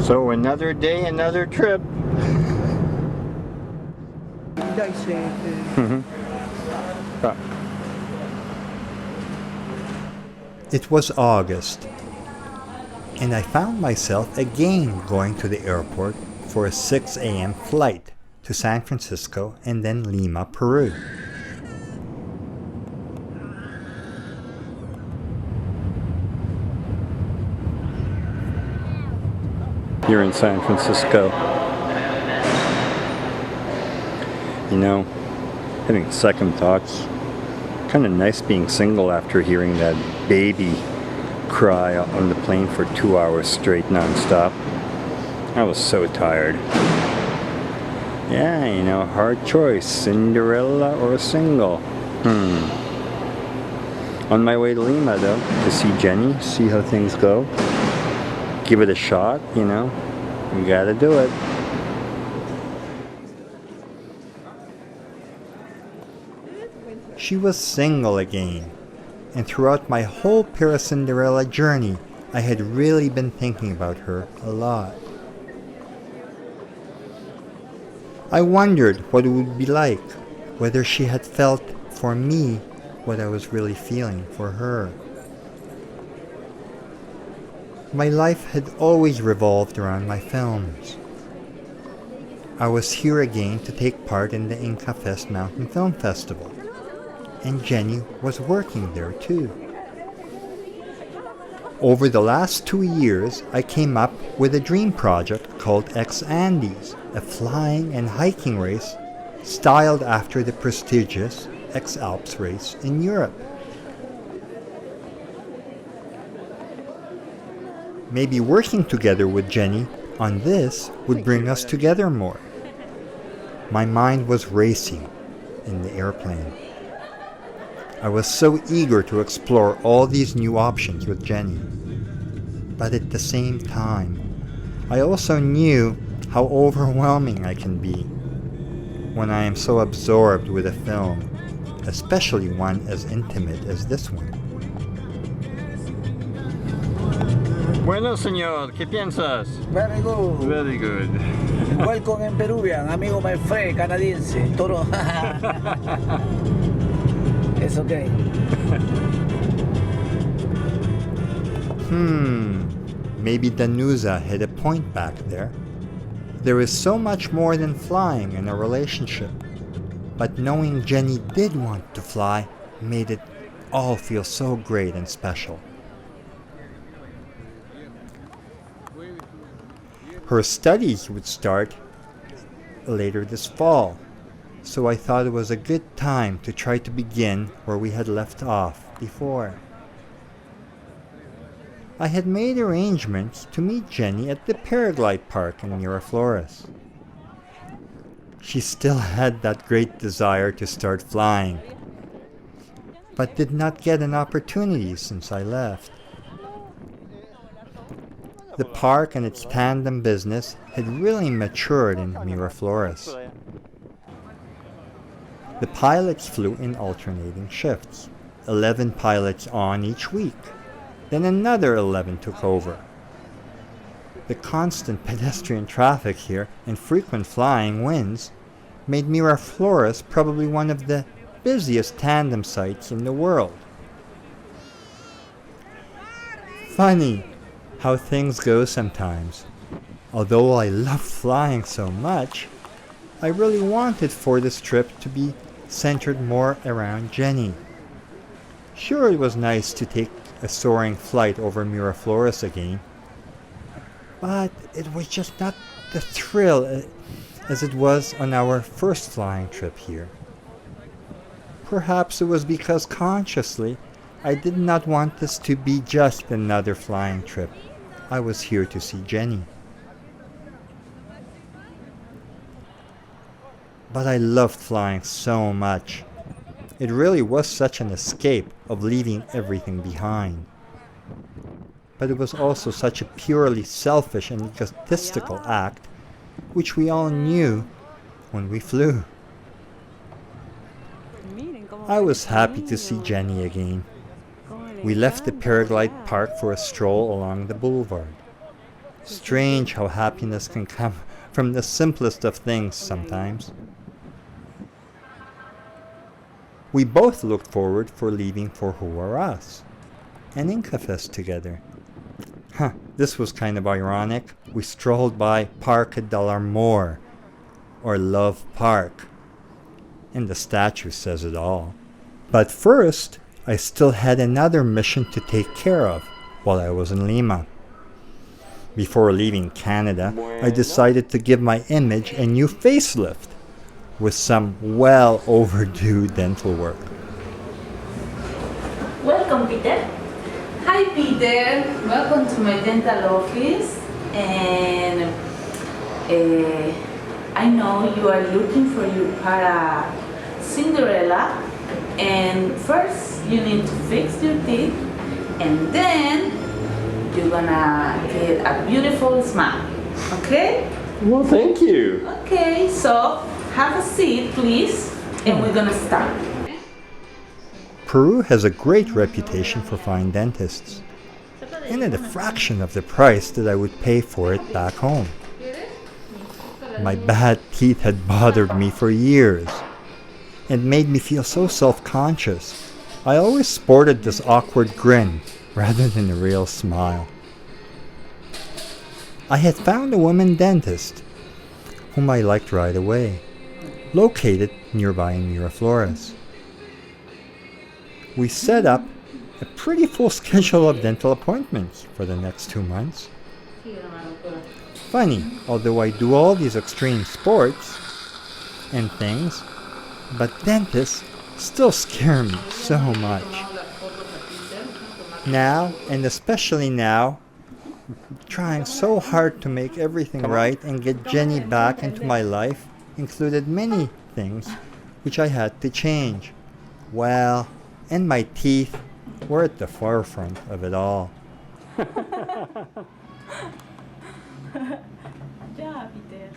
So another day, another trip. It was August, and I found myself again going to the airport for a 6 a.m. flight to San Francisco and then Lima, Peru. Here in San Francisco. You know, having second thoughts. Kind of nice being single after hearing that baby cry on the plane for 2 hours straight non-stop. I was so tired. Yeah, you know, hard choice, Cinderella or single. On my way to Lima though, to see Jenny, see how things go. Give it a shot, you know. We gotta do it. She was single again, and throughout my whole Paracinderella journey, I had really been thinking about her a lot. I wondered what it would be like, whether she had felt for me what I was really feeling for her. My life had always revolved around my films. I was here again to take part in the Inca Fest Mountain Film Festival, and Jenny was working there too. Over the last 2 years, I came up with a dream project called X Andes, a flying and hiking race styled after the prestigious X Alps race in Europe. Maybe working together with Jenny on this would bring us together more. My mind was racing in the airplane. I was so eager to explore all these new options with Jenny. But at the same time, I also knew how overwhelming I can be when I am so absorbed with a film, especially one as intimate as this one. Bueno, señor, ¿qué piensas? Very good. Very good. Welcome in Peruvian, amigo my friend, canadiense. Toro. It's okay. Maybe Danusa had a point back there. There is so much more than flying in a relationship. But knowing Jenny did want to fly made it all feel so great and special. Her studies would start later this fall, so I thought it was a good time to try to begin where we had left off before. I had made arrangements to meet Jenny at the paraglide park in Miraflores. She still had that great desire to start flying, but did not get an opportunity since I left. The park and its tandem business had really matured in Miraflores. The pilots flew in alternating shifts, 11 pilots on each week. Then another 11 took over. The constant pedestrian traffic here and frequent flying winds made Miraflores probably one of the busiest tandem sites in the world. Funny how things go sometimes. Although I love flying so much, I really wanted for this trip to be centered more around Jenny. Sure, it was nice to take a soaring flight over Miraflores again, but it was just not the thrill as it was on our first flying trip here. Perhaps it was because consciously I did not want this to be just another flying trip. I was here to see Jenny. But I loved flying so much. It really was such an escape of leaving everything behind. But it was also such a purely selfish and egotistical act, which we all knew when we flew. I was happy to see Jenny again. We left the paraglide park for a stroll along the boulevard. Strange how happiness can come from the simplest of things sometimes. We both looked forward for leaving for Huaraz, an Inca Fest together. This was kind of ironic. We strolled by Parque del Amor, or Love Park, and the statue says it all. But first, I still had another mission to take care of while I was in Lima. Before leaving Canada, I decided to give my image a new facelift with some well overdue dental work. Welcome, Peter. Hi, Peter. Welcome to my dental office. And I know you are looking for your Paracinderella. And first, you need to fix your teeth, and then you're gonna get a beautiful smile. Okay? Well, thank you. Okay, so have a seat, please, and we're gonna start. Peru has a great reputation for fine dentists, and at a fraction of the price that I would pay for it back home. My bad teeth had bothered me for years and made me feel so self-conscious. I always sported this awkward grin rather than a real smile. I had found a woman dentist whom I liked right away, located nearby in Miraflores. We set up a pretty full schedule of dental appointments for the next 2 months. Funny, although I do all these extreme sports and things, but dentists still scare me so much. Now, and especially now, trying so hard to make everything right and get Jenny back into my life included many things which I had to change. Well, and my teeth were at the forefront of it all. Yeah, Peter.